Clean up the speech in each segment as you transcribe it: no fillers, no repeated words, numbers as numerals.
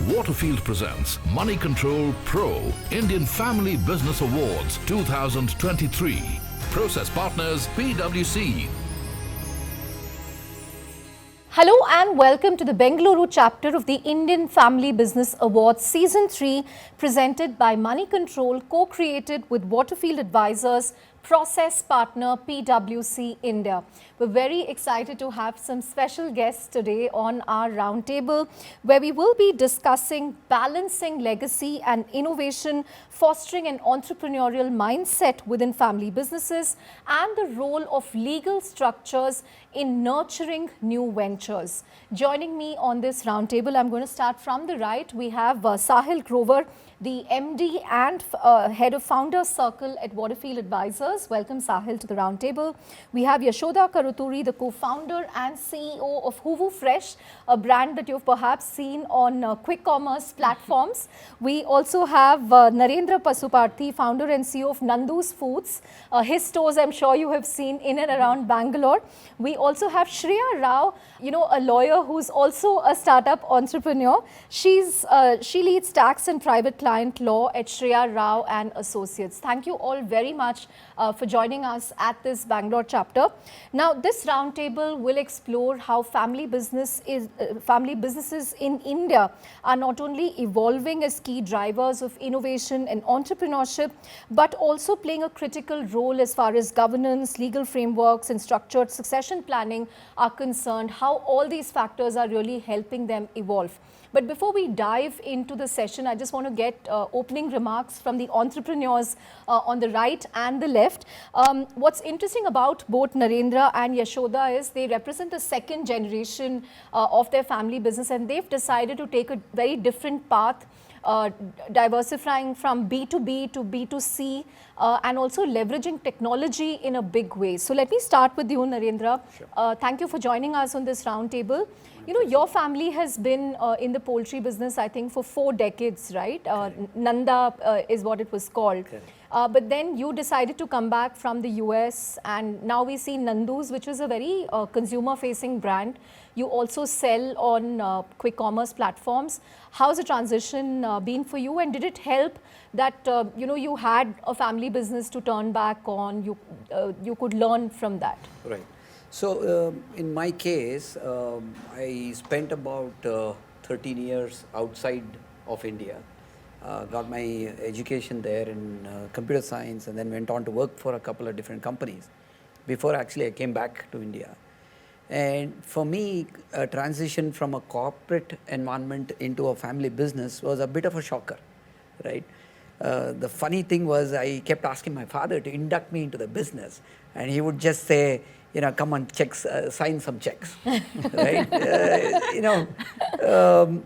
Waterfield presents Moneycontrol Pro Indian Family Business Awards 2023. Process partners PwC. Hello and welcome to the Bengaluru chapter of the Indian Family Business Awards Season 3, presented by Moneycontrol, co-created with Waterfield Advisors, process partner PwC India. We're very excited to have some special guests today on our roundtable, where we will be discussing balancing legacy and innovation, fostering an entrepreneurial mindset within family businesses, and the role of legal structures in nurturing new ventures. Joining me on this roundtable, I'm going to start from the right. We have Sahil Grover, the MD and Head of Founders Circle at Waterfield Advisors. Welcome, Sahil, to the roundtable. We have Yeshoda Karuturi, the co-founder and CEO of Hoovu Fresh, a brand that you've perhaps seen on quick commerce platforms. We also have Narendra Pasuparthi, founder and CEO of Nandu's Foods. His stores, I'm sure you have seen in and around Bangalore. We also have Shreya Rao, a lawyer who's also a startup entrepreneur. She leads tax and private client law at Shreya Rao and Associates. Thank you all very much for joining us at this Bangalore chapter. Now, this roundtable will explore how family businesses in India are not only evolving as key drivers of innovation and entrepreneurship, but also playing a critical role as far as governance, legal frameworks, and structured succession planning are concerned, how all these factors are really helping them evolve. But before we dive into the session, I just want to get opening remarks from the entrepreneurs on the right and the left. What's interesting about both Narendra and Yeshoda is they represent the second generation of their family business, and they've decided to take a very different path, diversifying from B2B to B2C, and also leveraging technology in a big way. So let me start with you, Narendra. Sure. Thank you for joining us on this roundtable. Your family has been in the poultry business, I think, for 4 decades, right? Nanda is what it was called. But then you decided to come back from the US, and now we see Nandu's, which is a very consumer-facing brand. You also sell on quick commerce platforms. How's the transition been for you, and did it help that you had a family business to turn back on? You could learn from that. Right. So in my case, I spent about 13 years outside of India. Got my education there in computer science, and then went on to work for a couple of different companies before actually I came back to India. And for me, a transition from a corporate environment into a family business was a bit of a shocker, right? The funny thing was, I kept asking my father to induct me into the business, and he would just say, come on, sign some checks, right?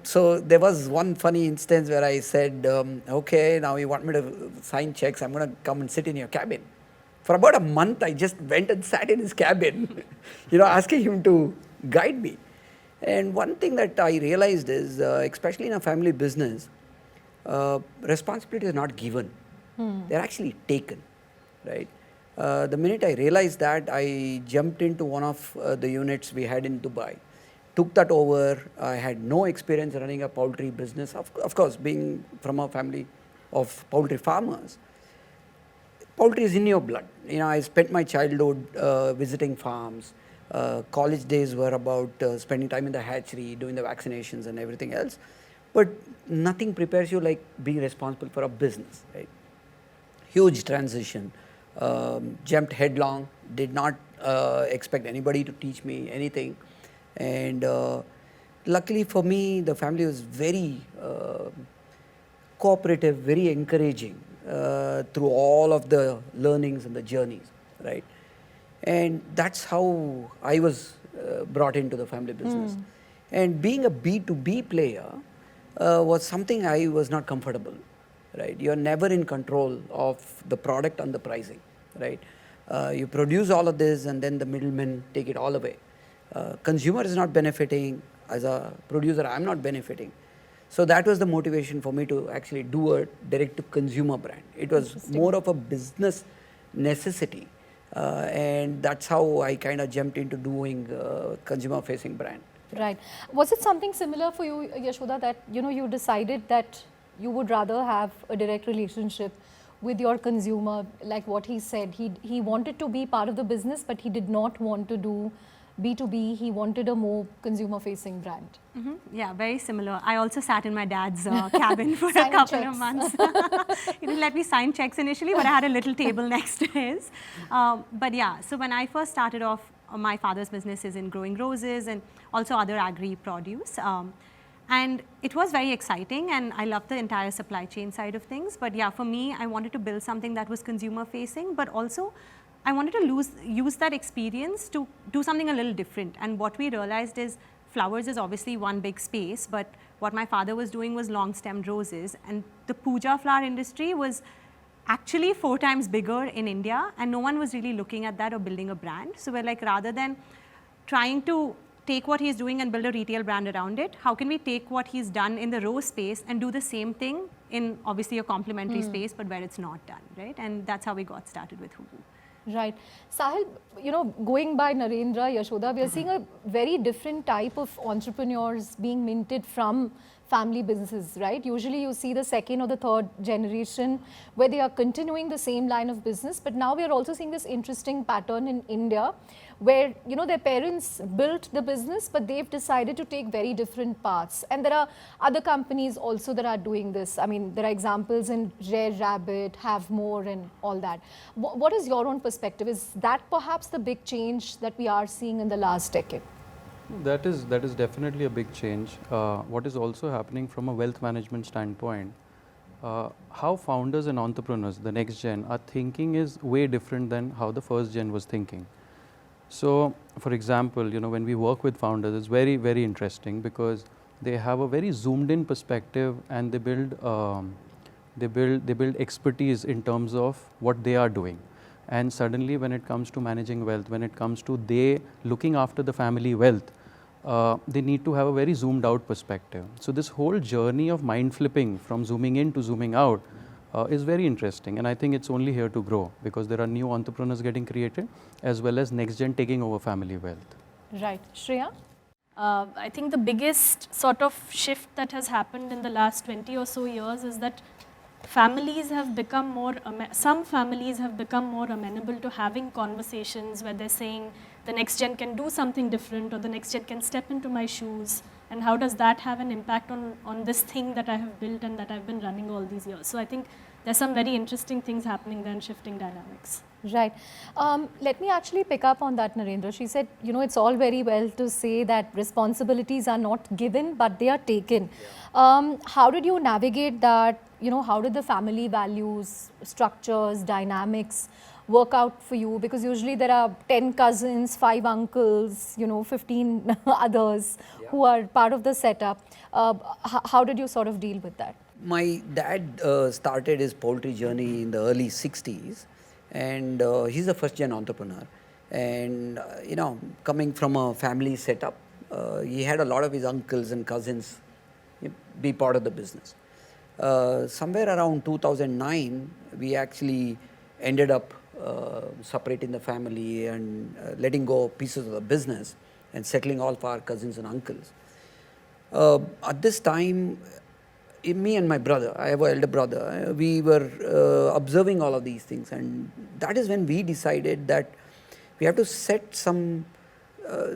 So there was one funny instance where I said, okay, now you want me to sign checks, I'm going to come and sit in your cabin. For about a month, I just went and sat in his cabin, asking him to guide me. And one thing that I realized is, especially in a family business, responsibility is not given. They're actually taken, right? The minute I realized that, I jumped into one of the units we had in Dubai, took that over. I had no experience running a poultry business. Of course, being from a family of poultry farmers, poultry is in your blood. I spent my childhood visiting farms. College days were about spending time in the hatchery, doing the vaccinations and everything else. But nothing prepares you like being responsible for a business, right? Huge transition. Jumped headlong, did not expect anybody to teach me anything. And luckily for me, the family was very cooperative, very encouraging through all of the learnings and the journeys, right? And that's how I was brought into the family business. And being a B2B player was something I was not comfortable, right? You're never in control of the product and the pricing, right? You produce all of this, and then the middlemen take it all away. Consumer is not benefiting. As a producer, I'm not benefiting. So that was the motivation for me to actually do a direct-to-consumer brand. It was more of a business necessity. And that's how I kind of jumped into doing consumer-facing brand. Right. Was it something similar for you, Yeshoda, that you decided that you would rather have a direct relationship with your consumer, like what he said? He wanted to be part of the business, but he did not want to do B2B. He wanted a more consumer-facing brand. Yeah, very similar. I also sat in my dad's cabin for a Signing couple checks. of months. He didn't let me sign checks initially, but I had a little table next to his. But yeah, so when I first started off, my father's business is in growing roses and also other agri produce. And it was very exciting, and I loved the entire supply chain side of things. But yeah, for me, I wanted to build something that was consumer facing, but also I wanted to use that experience to do something a little different. And what we realized is flowers is obviously one big space, but what my father was doing was long-stemmed roses, and the puja flower industry was actually 4 times bigger in India, and no one was really looking at that or building a brand. So we're like, rather than trying to take what he's doing and build a retail brand around it, how can we take what he's done in the rose space and do the same thing in obviously a complementary space, but where it's not done, right? And that's how we got started with Hoovu. Right. Sahil, going by Narendra, Yeshoda, we are seeing a very different type of entrepreneurs being minted from family businesses, right? Usually you see the second or the third generation where they are continuing the same line of business, but now we are also seeing this interesting pattern in India where, their parents built the business, but they've decided to take very different paths. And there are other companies also that are doing this. I mean, there are examples in Rare Rabbit, Have More and all that. What is your own perspective? Is that perhaps the big change that we are seeing in the last decade? That is definitely a big change. What is also happening from a wealth management standpoint, how founders and entrepreneurs, the next gen, are thinking is way different than how the first gen was thinking. So, for example, when we work with founders, it's very, very interesting because they have a very zoomed in perspective, and they build expertise in terms of what they are doing. And suddenly when it comes to managing wealth, when it comes to they looking after the family wealth, they need to have a very zoomed out perspective. So this whole journey of mind flipping from zooming in to zooming out is very interesting, and I think it's only here to grow because there are new entrepreneurs getting created as well as next gen taking over family wealth. Right. Shreya? I think the biggest sort of shift that has happened in the last 20 or so years is that families have become more, some families have become more amenable to having conversations where they're saying the next gen can do something different, or the next gen can step into my shoes, and how does that have an impact on this thing that I have built and that I've been running all these years. So I think there's some very interesting things happening there and shifting dynamics. Right. Let me actually pick up on that, Narendra. She said, it's all very well to say that responsibilities are not given, but they are taken. How did you navigate that? How did the family values, structures, dynamics work out for you? Because usually there are 10 cousins, 5 uncles, 15 others who are part of the setup. How did you sort of deal with that? My dad started his poultry journey in the early 60s, and he's a first-gen entrepreneur. And, coming from a family setup, he had a lot of his uncles and cousins be part of the business. Somewhere around 2009, we actually ended up separating the family and letting go of pieces of the business and settling all of our cousins and uncles. At this time, me and my brother, I have an elder brother, we were observing all of these things, and that is when we decided that we have to set some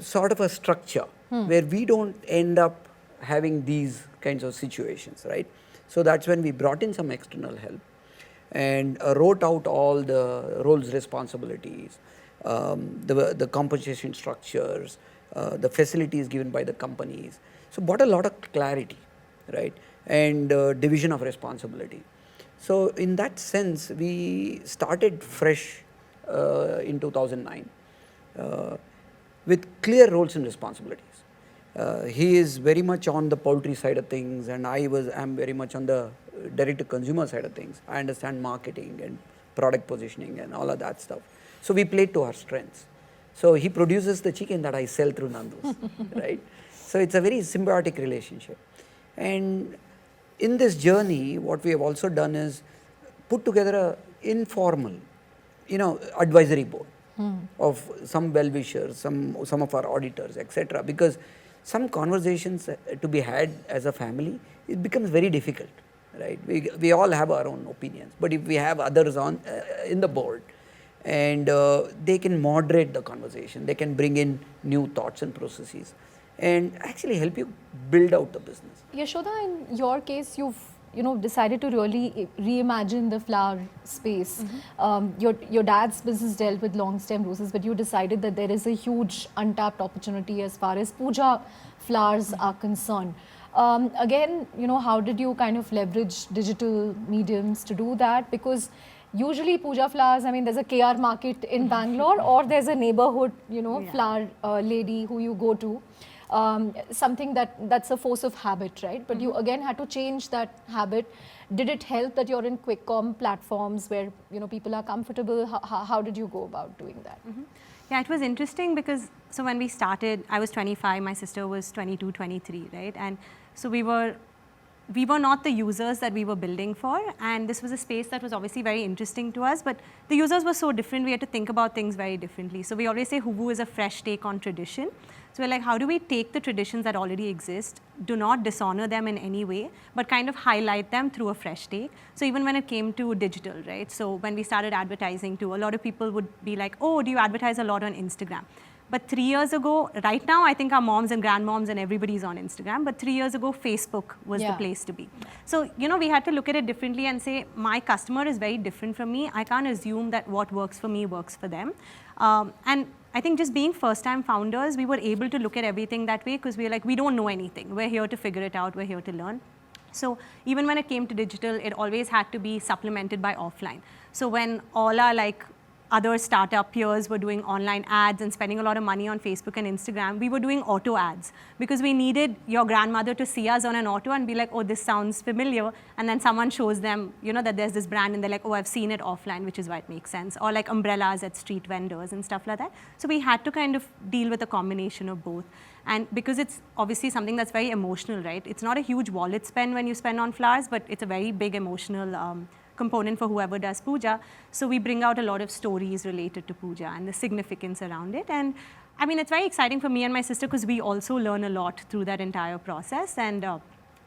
sort of a structure where we don't end up having these kinds of situations, right? So that's when we brought in some external help and wrote out all the roles, responsibilities, the compensation structures, the facilities given by the companies. So brought a lot of clarity, right? And division of responsibility. So in that sense, we started fresh in 2009 with clear roles and responsibilities. He is very much on the poultry side of things, and am very much on the direct-to-consumer side of things. I understand marketing and product positioning and all of that stuff. So we played to our strengths. So he produces the chicken that I sell through Nandu's, right? So it's a very symbiotic relationship. And in this journey, what we have also done is put together an informal, advisory board of some well-wishers, some of our auditors, etc. Because some conversations to be had as a family, it becomes very difficult, right? We all have our own opinions, but if we have others on in the board, and they can moderate the conversation, they can bring in new thoughts and processes, and actually help you build out the business. Yeshoda, in your case, you've decided to really reimagine the flower space. Your dad's business dealt with long stem roses, but you decided that there is a huge untapped opportunity as far as puja flowers are concerned. Again, how did you kind of leverage digital mediums to do that? Because usually puja flowers, I mean, there's a KR market in Bangalore, or there's a neighborhood, flower lady who you go to. Something that's a force of habit, right? But you again had to change that habit. Did it help that you're in quick com platforms where people are comfortable? How did you go about doing that? Yeah, it was interesting because so when we started, I was 25, my sister was 22, 23, right? And so we were not the users that we were building for, and this was a space that was obviously very interesting to us, but the users were so different, we had to think about things very differently. So we always say Hoovu is a fresh take on tradition. So we're like, how do we take the traditions that already exist, do not dishonor them in any way, but kind of highlight them through a fresh take? So even when it came to digital, right? So when we started advertising too, a lot of people would be like, oh, do you advertise a lot on Instagram? But 3 years ago, right now, I think our moms and grandmoms and everybody's on Instagram. But 3 years ago, Facebook was the place to be. So, we had to look at it differently and say, my customer is very different from me. I can't assume that what works for me works for them. And I think just being first-time founders, we were able to look at everything that way because we were like, we don't know anything. We're here to figure it out. We're here to learn. So even when it came to digital, it always had to be supplemented by offline. So when all our other startup peers were doing online ads and spending a lot of money on Facebook and Instagram, we were doing auto ads because we needed your grandmother to see us on an auto and be like, oh, this sounds familiar. And then someone shows them, that there's this brand and they're like, oh, I've seen it offline, which is why it makes sense. Or like umbrellas at street vendors and stuff like that. So we had to kind of deal with a combination of both. And because it's obviously something that's very emotional, right? It's not a huge wallet spend when you spend on flowers, but it's a very big emotional component for whoever does puja. So we bring out a lot of stories related to puja and the significance around it. And I mean, it's very exciting for me and my sister because we also learn a lot through that entire process. And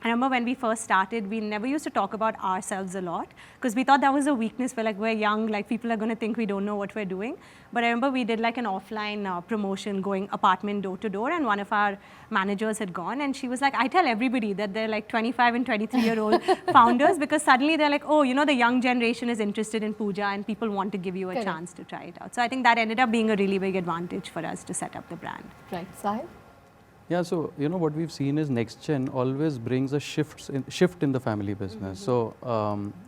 I remember when we first started, we never used to talk about ourselves a lot because we thought that was a weakness. We're like, we're young, like people are going to think we don't know what we're doing. But I remember we did like an offline promotion going apartment door to door, and one of our managers had gone and she was like, I tell everybody that they're like 25 and 23-year-old founders because suddenly they're like, oh, the young generation is interested in puja and people want to give you a chance to try it out. So I think that ended up being a really big advantage for us to set up the brand. Right, Sahib? Yeah, so what we've seen is next gen always brings a shift in the family business. So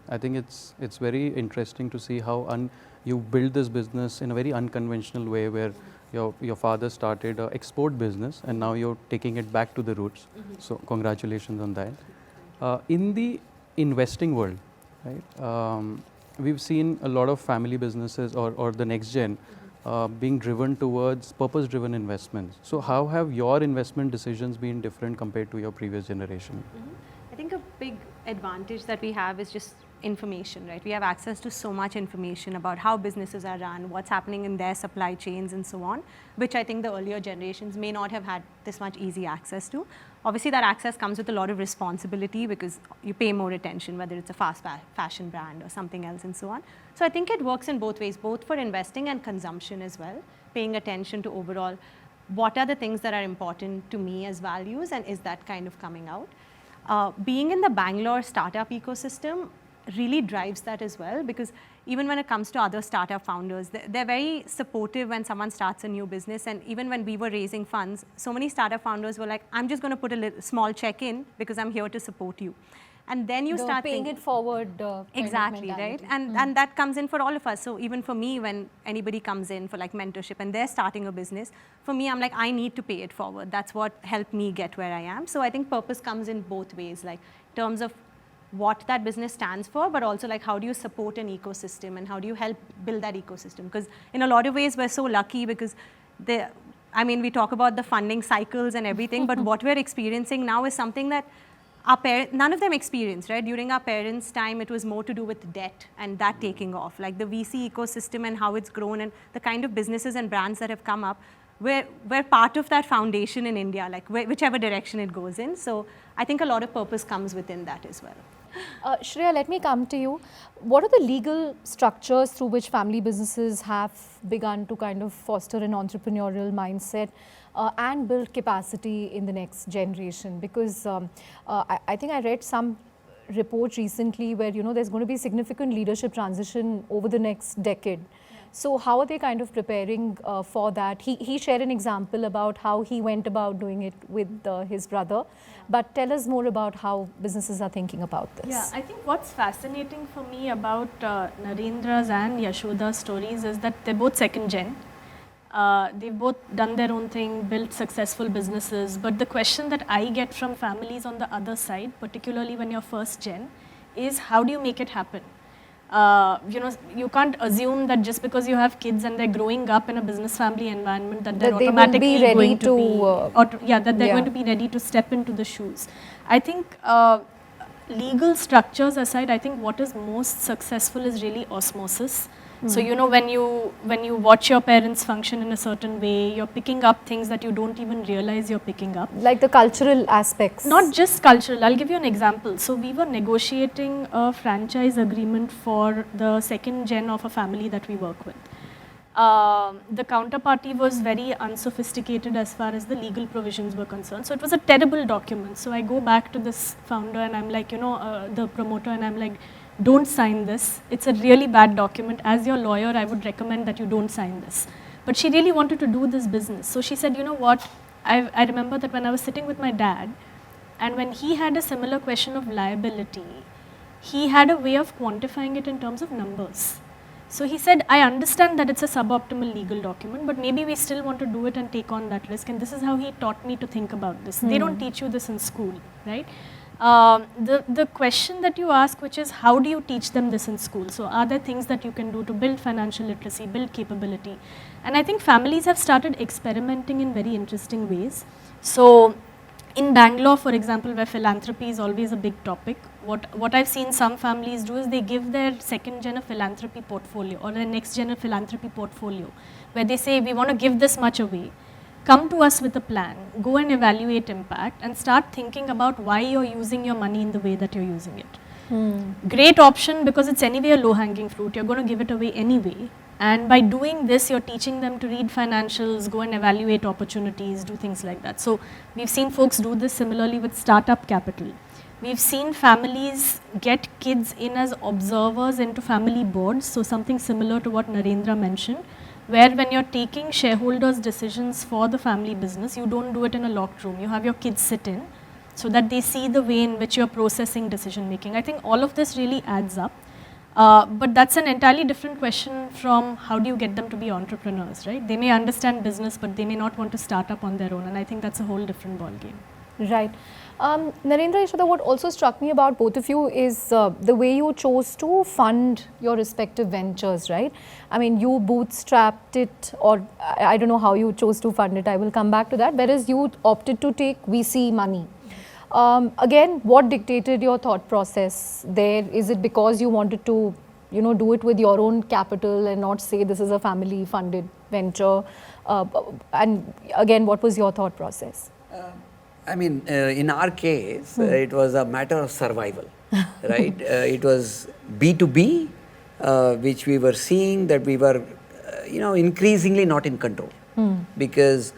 I think it's very interesting to see how you build this business in a very unconventional way, where your father started an export business and now you're taking it back to the roots. So congratulations on that. In the investing world, right? We've seen a lot of family businesses or the next gen being driven towards purpose-driven investments. So how have your investment decisions been different compared to your previous generation? I think a big advantage that we have is just information, right? We have access to so much information about how businesses are run, what's happening in their supply chains and so on, which I think the earlier generations may not have had this much easy access to. Obviously that access comes with a lot of responsibility because you pay more attention, whether it's a fast fashion brand or something else and so on. So I think it works in both ways, both for investing and consumption as well, paying attention to overall what are the things that are important to me as values and is that kind of coming out. Being in the Bangalore startup ecosystem really drives that as well, because even when it comes to other startup founders, they're very supportive when someone starts a new business. And even when we were raising funds, so many startup founders were like, I'm just going to put a small check in because I'm here to support you. And then you start paying it forward. Exactly, right? And that comes in for all of us. So even for me, when anybody comes in for like mentorship and they're starting a business, for me, I'm like, I need to pay it forward. That's what helped me get where I am. So I think purpose comes in both ways, like in terms of what that business stands for, but also like how do you support an ecosystem and how do you help build that ecosystem? Because in a lot of ways, we're so lucky because we talk about the funding cycles and everything, but what we're experiencing now is something that none of them experienced, right? During our parents' time, it was more to do with debt and that taking off. Like the VC ecosystem and how it's grown and the kind of businesses and brands that have come up, we're part of that foundation in India, like whichever direction it goes in. So I think a lot of purpose comes within that as well. Shreya, let me come to you. What are the legal structures through which family businesses have begun to kind of foster an entrepreneurial mindset and build capacity in the next generation? Because I think I read some report recently where, you know, there's going to be significant leadership transition over the next decade. So how are they kind of preparing for that? He shared an example about how he went about doing it with his brother. But tell us more about how businesses are thinking about this. Yeah, I think what's fascinating for me about Narendra's and Yeshoda's stories is that they're both second gen. They've both done their own thing, built successful businesses. But the question that I get from families on the other side, particularly when you're first gen, is how do you make it happen? You know, you can't assume that just because you have kids and they're growing up in a business family environment that they're automatically going to be, that they're going to be ready to step into the shoes. I think legal structures aside, I think what is most successful is really osmosis. So, you know, when you watch your parents function in a certain way, you're picking up things that you don't even realize you're picking up. Like the cultural aspects. Not just cultural. I'll give you an example. So, we were negotiating a franchise agreement for the second gen of a family that we work with. The counterparty was very unsophisticated as far as the legal provisions were concerned. So, it was a terrible document. So, I go back to this founder and I'm like, you know, the promoter, and I'm like, don't sign this. It's a really bad document. As your lawyer, I would recommend that you don't sign this. But she really wanted to do this business. So she said, you know what, I remember that when I was sitting with my dad, and when he had a similar question of liability, he had a way of quantifying it in terms of numbers. So he said, I understand that it's a suboptimal legal document, but maybe we still want to do it and take on that risk. And this is how he taught me to think about this. They don't teach you this in school, right? The question that you ask, which is how do you teach them this in school? So are there things that you can do to build financial literacy, build capability? And I think families have started experimenting in very interesting ways. So in Bangalore, for example, where philanthropy is always a big topic, what I've seen some families do is they give their second gen a philanthropy portfolio or their next gen a philanthropy portfolio, where they say, we want to give this much away. Come to us with a plan, go and evaluate impact and start thinking about why you're using your money in the way that you're using it. Great option because it's anyway a low-hanging fruit, you're going to give it away anyway. And by doing this, you're teaching them to read financials, go and evaluate opportunities, do things like that. So we've seen folks do this similarly with startup capital. We've seen families get kids in as observers into family boards, so something similar to what Narendra mentioned, where when you're taking shareholders' decisions for the family business, you don't do it in a locked room. You have your kids sit in so that they see the way in which you're processing decision making. I think all of this really adds up. But that's an entirely different question from how do you get them to be entrepreneurs, right? They may understand business, but they may not want to start up on their own. And I think that's a whole different ballgame. Right. Narendra, Yeshoda, what also struck me about both of you is the way you chose to fund your respective ventures, right? I mean, you bootstrapped it, or I don't know how you chose to fund it. I will come back to that. Whereas you opted to take VC money. Again, what dictated your thought process there? Is it because you wanted to, you know, do it with your own capital and not say this is a family funded venture? And again, what was your thought process? I mean, in our case, it was a matter of survival, right? It was B2B, which we were seeing that we were, you know, increasingly not in control. Because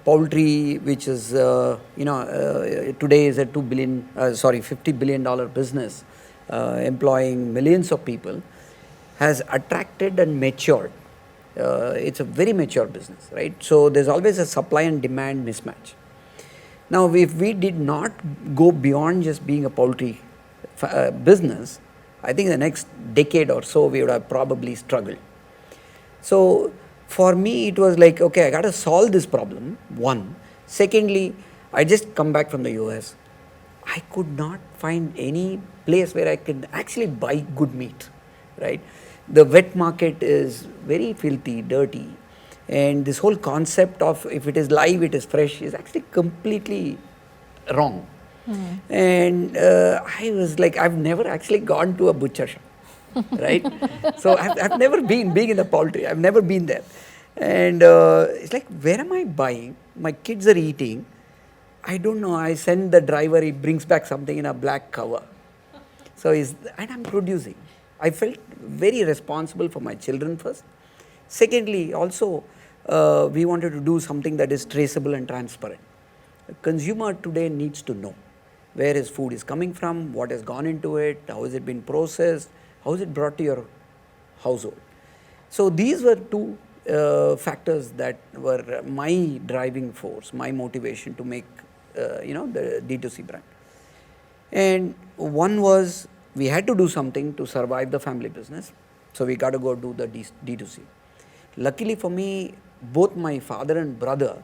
poultry, which is, today is a $50 billion business, employing millions of people, has attracted and matured. It's a very mature business, right? So there's always a supply and demand mismatch. Now, if we did not go beyond just being a poultry business, I think the next decade or so, we would have probably struggled. So for me, it was like, okay, I got to solve this problem, one. Secondly, I just come back from the US. I could not find any place where I could actually buy good meat, right? The wet market is very filthy, dirty. And this whole concept of if it is live, it is fresh is actually completely wrong. And I was like, I've never actually gone to a butcher shop, right? So I've never being in the poultry, I've never been there. And it's like, where am I buying? My kids are eating. I don't know. I send the driver, he brings back something in a black cover. So, and I'm producing. I felt very responsible for my children first. Secondly, also, we wanted to do something that is traceable and transparent. The consumer today needs to know where his food is coming from, what has gone into it, how has it been processed, how is it brought to your household. So these were two factors that were my driving force, my motivation to make the D2C brand. And one was, we had to do something to survive the family business, so we got to go do the D2C. Luckily for me, both my father and brother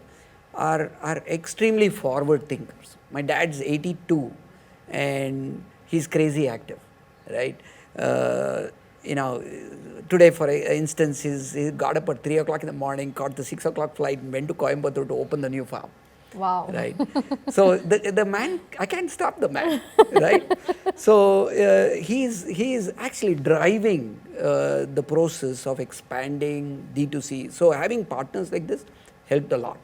are extremely forward thinkers. My dad's 82 and he's crazy active, right? Today, for instance, he got up at 3 o'clock in the morning, caught the 6 o'clock flight and went to Coimbatore to open the new farm. Wow. Right. So the man, I can't stop the man, right? So he's actually driving the process of expanding D2C. So having partners like this helped a lot.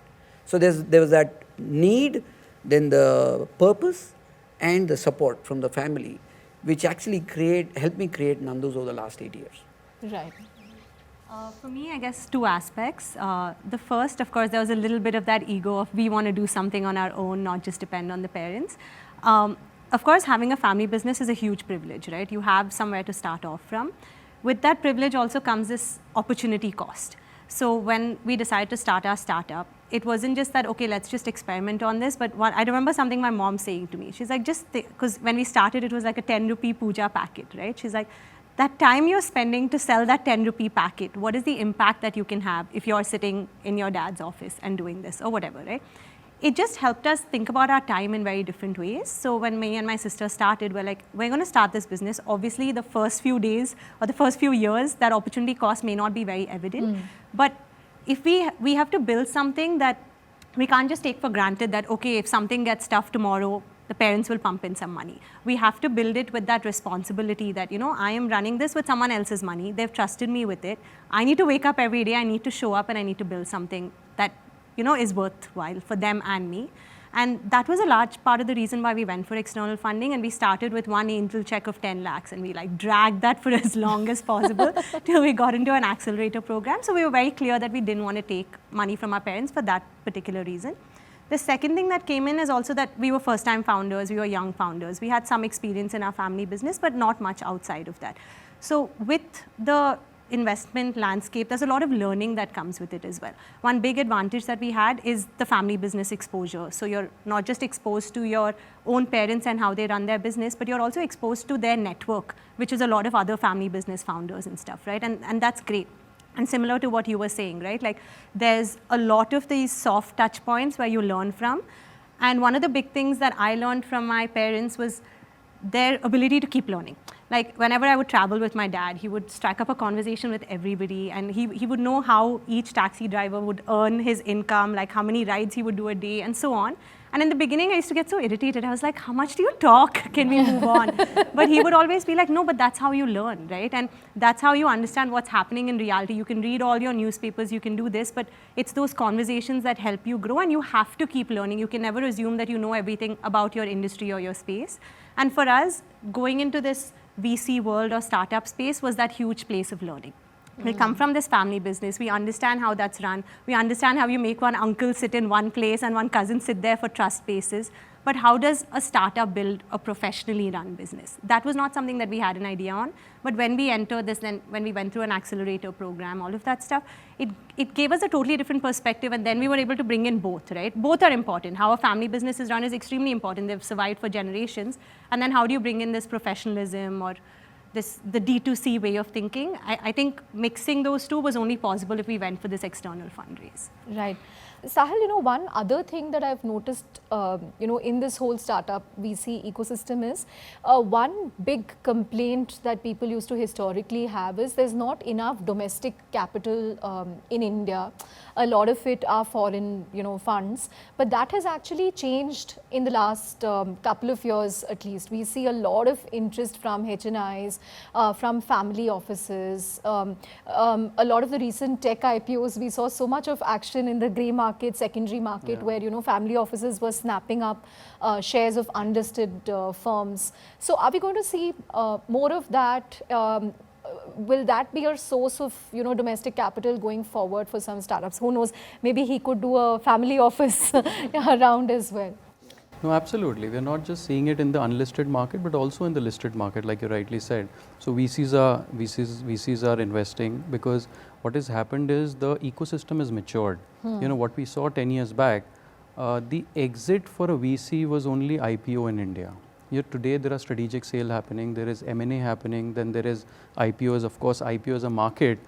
So there was that need, then the purpose and the support from the family, which actually helped me create Nandu's over the last 8 years. Right. For me, I guess two aspects. The first, of course, there was a little bit of that ego of we want to do something on our own, not just depend on the parents. Of course, having a family business is a huge privilege, right? You have somewhere to start off from. With that privilege also comes this opportunity cost. So when we decided to start our startup, it wasn't just that, okay, let's just experiment on this, but I remember something my mom saying to me. She's like, because when we started, it was like a 10 rupee puja packet, right? She's like, that time you're spending to sell that 10 rupee packet, what is the impact that you can have if you're sitting in your dad's office and doing this or whatever, right? It just helped us think about our time in very different ways. So when me and my sister started, we're like, we're going to start this business. Obviously, the first few days or the first few years, that opportunity cost may not be very evident. But if we have to build something that we can't just take for granted that, okay, if something gets tough tomorrow, the parents will pump in some money. We have to build it with that responsibility that, I am running this with someone else's money. They've trusted me with it. I need to wake up every day. I need to show up and I need to build something that, is worthwhile for them and me. And that was a large part of the reason why we went for external funding. And we started with one angel check of 10 lakhs and we dragged that for as long as possible till we got into an accelerator program. So we were very clear that we didn't want to take money from our parents for that particular reason. The second thing that came in is also that we were first-time founders, we were young founders. We had some experience in our family business, but not much outside of that. So with the investment landscape, there's a lot of learning that comes with it as well. One big advantage that we had is the family business exposure. So you're not just exposed to your own parents and how they run their business, but you're also exposed to their network, which is a lot of other family business founders and stuff, right? And that's great. And similar to what you were saying, right? There's a lot of these soft touch points where you learn from. And one of the big things that I learned from my parents was their ability to keep learning. Whenever I would travel with my dad, he would strike up a conversation with everybody and he would know how each taxi driver would earn his income, how many rides he would do a day and so on. And in the beginning, I used to get so irritated. I was like, how much do you talk? Can we move on? But he would always be like, no, but that's how you learn, right? And that's how you understand what's happening in reality. You can read all your newspapers, you can do this, but it's those conversations that help you grow and you have to keep learning. You can never assume that you know everything about your industry or your space. And for us, going into this VC world or startup space was that huge place of learning. We come from this family business. We understand how that's run. We understand how you make one uncle sit in one place and one cousin sit there for trust basis. But how does a startup build a professionally run business? That was not something that we had an idea on. But when we entered this, then when we went through an accelerator program, all of that stuff, it gave us a totally different perspective. And then we were able to bring in both, right? Both are important. How a family business is run is extremely important. They've survived for generations. And then how do you bring in this professionalism or the D2C way of thinking? I think mixing those two was only possible if we went for this external fundraise. Right. Sahil, one other thing that I've noticed, in this whole startup VC ecosystem is one big complaint that people used to historically have is there's not enough domestic capital in India. A lot of it are foreign, funds, but that has actually changed in the last couple of years at least. We see a lot of interest from HNIs, from family offices. A lot of the recent tech IPOs, we saw so much of action in the grey market, secondary market, where family offices were snapping up shares of unlisted firms. So are we going to see more of that? Will that be a source of domestic capital going forward for some startups? Who knows? Maybe he could do a family office around as well. No, absolutely. We are not just seeing it in the unlisted market, but also in the listed market, like you rightly said. So VCs are investing because what has happened is the ecosystem has matured. What we saw 10 years back, the exit for a VC was only IPO in India. Today there are strategic sale happening, there is M&A happening, then there is IPOs. Of course, IPO as a market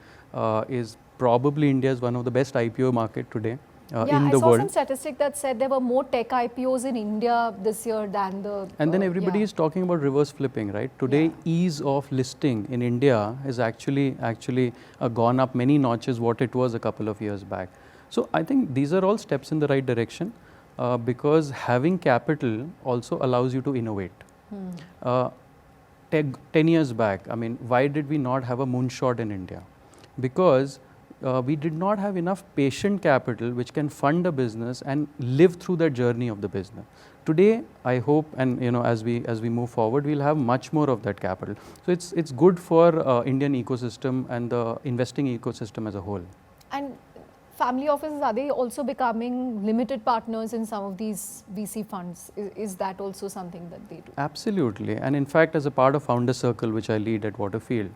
is probably India's one of the best IPO market today. In the I saw world. some statistic that said there were more tech IPOs in India this year than the... And then everybody is talking about reverse flipping, right? Today, ease of listing in India is actually gone up many notches what it was a couple of years back. So I think these are all steps in the right direction because having capital also allows you to innovate. 10 years back, I mean, why did we not have a moonshot in India? Because we did not have enough patient capital which can fund a business and live through that journey of the business. Today, I hope, and as we move forward, we'll have much more of that capital. So it's good for Indian ecosystem and the investing ecosystem as a whole. And family offices, are they also becoming limited partners in some of these VC funds? Is that also something that they do? Absolutely. And in fact, as a part of Founder Circle, which I lead at Waterfield,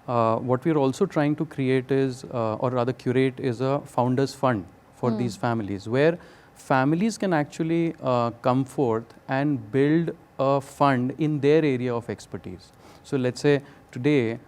what we're also trying to create is, or rather curate, is a founders fund for these families, where families can actually come forth and build a fund in their area of expertise. So let's say today,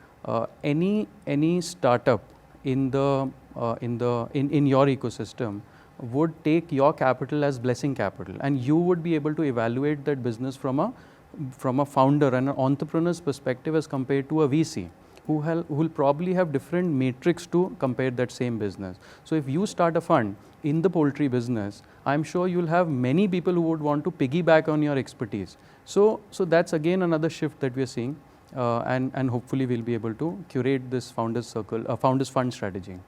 any startup in your ecosystem would take your capital as blessing capital, and you would be able to evaluate that business from a founder and an entrepreneur's perspective as compared to a VC. Who will probably have different metrics to compare that same business. So if you start a fund in the poultry business, I'm sure you'll have many people who would want to piggyback on your expertise. So that's again another shift that we're seeing, and hopefully we'll be able to curate this founders circle, founders fund strategy.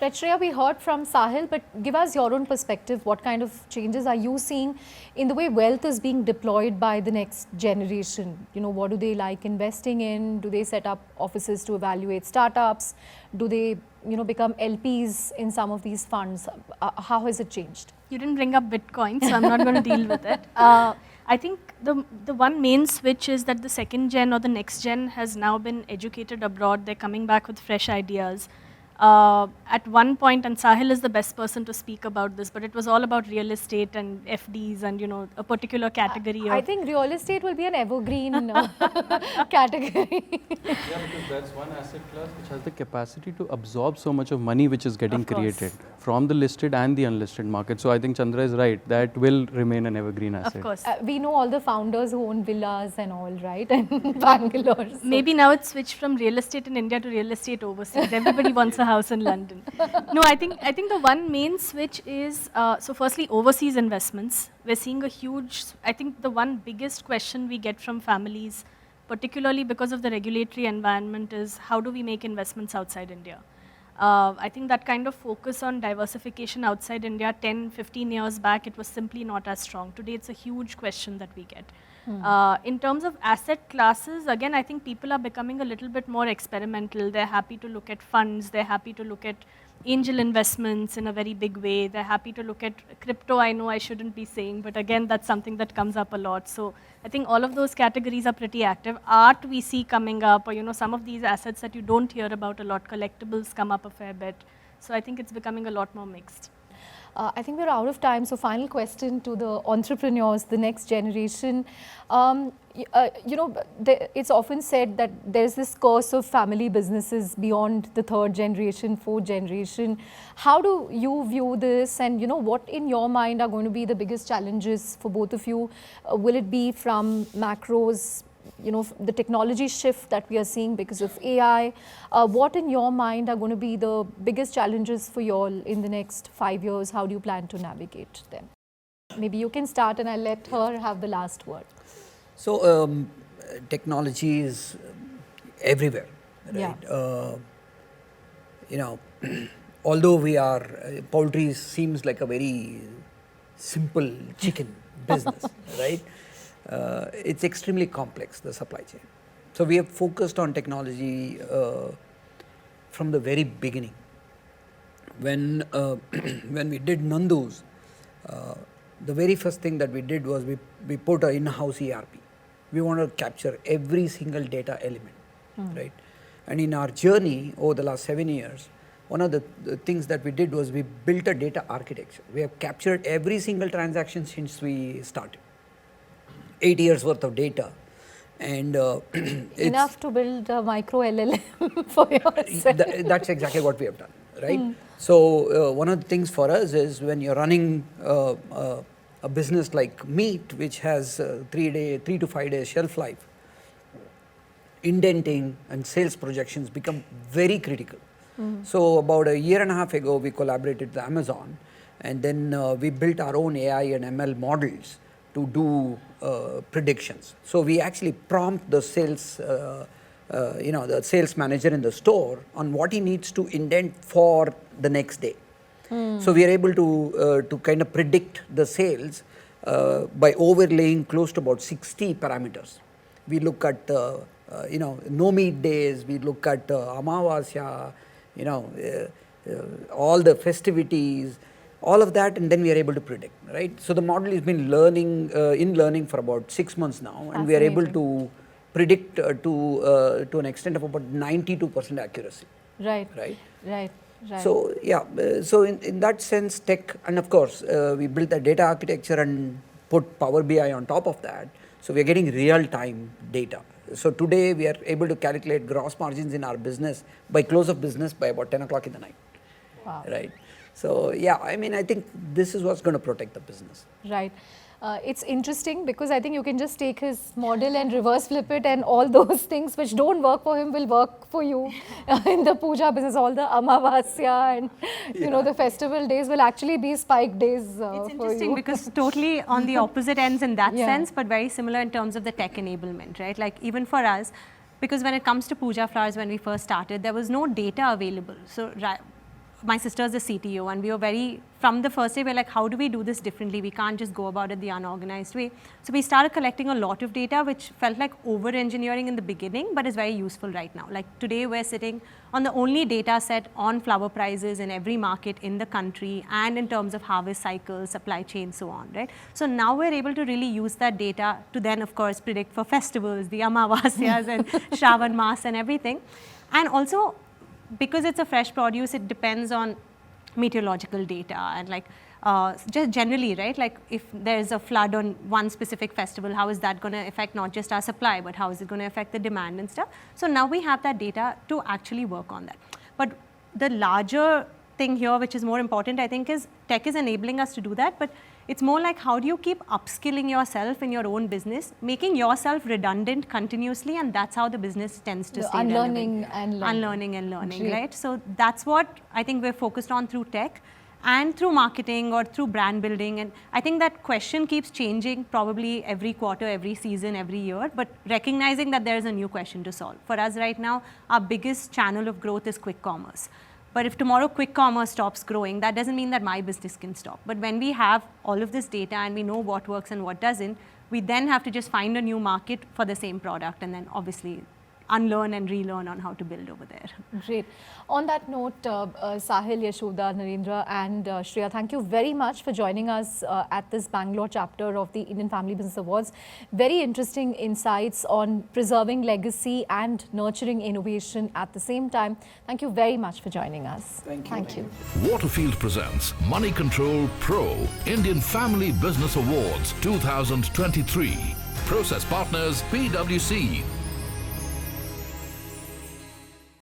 Right, Shreya, we heard from Sahil, but give us your own perspective. What kind of changes are you seeing in the way wealth is being deployed by the next generation? What do they like investing in? Do they set up offices to evaluate startups? Do they, become LPs in some of these funds? How has it changed? You didn't bring up Bitcoin, so I'm not going to deal with it. I think the one main switch is that the second gen or the next gen has now been educated abroad. They're coming back with fresh ideas. At one point, and Sahil is the best person to speak about this, but it was all about real estate and FDs and a particular category. I think real estate will be an evergreen category. Yeah, because that's one asset class which has the capacity to absorb so much of money which is getting created from the listed and the unlisted market. So I think Chandra is right, that will remain an evergreen asset. Of course. We know all the founders who own villas and all, right? And Bangalore. So. Maybe now it's switched from real estate in India to real estate overseas. Everybody wants a house in London. No, I think the one main switch is, so firstly, overseas investments. We're seeing a huge, I think the one biggest question we get from families, particularly because of the regulatory environment, is how do we make investments outside India? I think that kind of focus on diversification outside India 10, 15 years back, it was simply not as strong. Today, it's a huge question that we get. In terms of asset classes, again, I think people are becoming a little bit more experimental. They're happy to look at funds. They're happy to look at angel investments in a very big way. They're happy to look at crypto. I know I shouldn't be saying, but again, that's something that comes up a lot. So I think all of those categories are pretty active. Art we see coming up, or some of these assets that you don't hear about a lot. Collectibles come up a fair bit. So I think it's becoming a lot more mixed. I think we're out of time, so final question to the entrepreneurs, the next generation. It's often said that there's this curse of family businesses beyond the third generation, fourth generation. How do you view this? And, what in your mind are going to be the biggest challenges for both of you? Will it be from macros, the technology shift that we are seeing because of AI? What in your mind are going to be the biggest challenges for you all in the next 5 years? How do you plan to navigate them? Maybe you can start and I'll let her have the last word. So, technology is everywhere, right? Yeah. Although poultry seems like a very simple chicken business, right? It's extremely complex, the supply chain. So, we have focused on technology from the very beginning. When we did Nandu's, the very first thing that we did was we put an in-house ERP. We want to capture every single data element, right? And in our journey over the last 7 years, one of the things that we did was we built a data architecture. We have captured every single transaction since we started. 8 years worth of data. And enough to build a micro LLM for yourself. That's exactly what we have done, right? So one of the things for us is when you're running a business like meat, which has 3 to 5 days shelf life, indenting and sales projections become very critical. So about a year and a half ago, we collaborated with Amazon, and then we built our own AI and ML models to do predictions. So we actually prompt the sales, the sales manager in the store on what he needs to indent for the next day. So we are able to kind of predict the sales by overlaying close to about 60 parameters. We look at no meat days, we look at Amavasya, all the festivities, all of that, and then we are able to predict, right? So the model has been learning for about 6 months now, and we are able to predict to an extent of about 92% accuracy. Right. So so in that sense, tech, and of course we built the data architecture and put Power BI on top of that. So we are getting real-time data. So today we are able to calculate gross margins in our business by close of business by about 10 o'clock in the night. Wow. Right. So I think this is what's going to protect the business. Right. It's interesting because I think you can just take his model and reverse flip it, and all those things which don't work for him will work for you in the puja business. All the Amavasya and the festival days will actually be spike days It's interesting because totally on the opposite ends in that sense, but very similar in terms of the tech enablement, right? Like even for us, because when it comes to puja flowers, when we first started, there was no data available. So my sister is the CTO, and we were from the first day, we're like, how do we do this differently? We can't just go about it the unorganized way. So we started collecting a lot of data, which felt like over-engineering in the beginning, but is very useful right now. Like today, we're sitting on the only data set on flower prices in every market in the country, and in terms of harvest cycles, supply chain, so on, right? So now we're able to really use that data to then, of course, predict for festivals, the Amavasyas and Shravan Mas and everything. And also, because it's a fresh produce, it depends on meteorological data and just generally, right? Like if there's a flood on one specific festival, how is that going to affect not just our supply, but how is it going to affect the demand and stuff? So now we have that data to actually work on that. But the larger thing here, which is more important, I think, is tech is enabling us to do that, but it's more like how do you keep upskilling yourself in your own business, making yourself redundant continuously, and that's how the business tends to stay unlearning relevant. and learning. Unlearning and learning, right? So that's what I think we're focused on through tech and through marketing or through brand building. And I think that question keeps changing probably every quarter, every season, every year, but recognizing that there is a new question to solve. For us right now, our biggest channel of growth is quick commerce. But if tomorrow quick commerce stops growing, that doesn't mean that my business can stop. But when we have all of this data and we know what works and what doesn't, we then have to just find a new market for the same product, and then obviously unlearn and relearn on how to build over there. Great. On that note, Sahil, Yeshoda, Narendra and Shreya, thank you very much for joining us at this Bangalore chapter of the Indian Family Business Awards. Very interesting insights on preserving legacy and nurturing innovation at the same time. Thank you very much for joining us. Thank you. Waterfield presents Moneycontrol Pro Indian Family Business Awards 2023. Process partners, PwC.